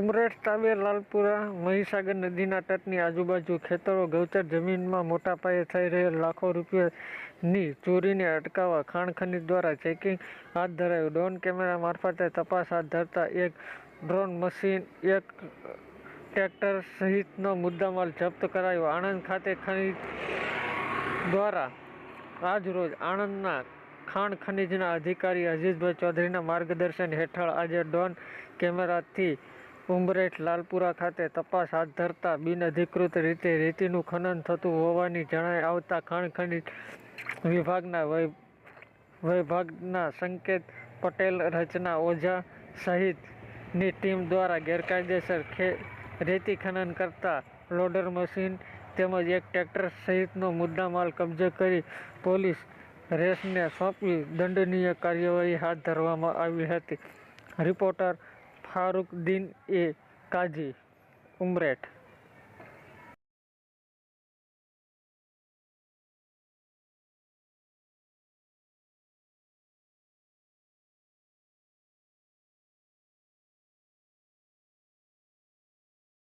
ઉમરેઠ તાબે લાલપુરા મહીસાગર નદીના તટની આજુબાજુ ખેતરો ગૌચર જમીનમાં મોટા પાયે થઈ રહેલ લાખો રૂપિયાની ચોરીને અટકાવવા ખાણ ખનીજ દ્વારા ચેકિંગ હાથ ધરાયું। ડ્રોન કેમેરા મારફતે તપાસ હાથ ધરતા એક ડ્રોન મશીન, એક ટ્રેક્ટર સહિતનો મુદ્દામાલ જપ્ત કરાયો। આણંદ ખાતે ખનીજ દ્વારા આજરોજ આણંદના ખાણ ખનીજના અધિકારી અઝીઝભાઈ ચૌધરીના માર્ગદર્શન હેઠળ આજે ડ્રોન કેમેરાથી ઉમરેઠ લાલપુરા ખાતે તપાસ હાથ ધરતા બિનઅધિકૃત રીતે રેતીનું ખનન થતું હોવાની જણાઈ આવતા ખાણ ખનીજ વિભાગના વૈભાગના સંકેત પટેલ, રચના ઓઝા સહિતની ટીમ દ્વારા ગેરકાયદેસર રેતી ખનન કરતા લોડર મશીન તેમજ એક ટ્રેક્ટર સહિતનો મુદ્દામાલ કબજે કરી પોલીસ રેસને સોંપી દંડનીય કાર્યવાહી હાથ ધરવામાં આવી હતી। રિપોર્ટર ફારૂકદીન એ કાજી, ઉમરેઠ।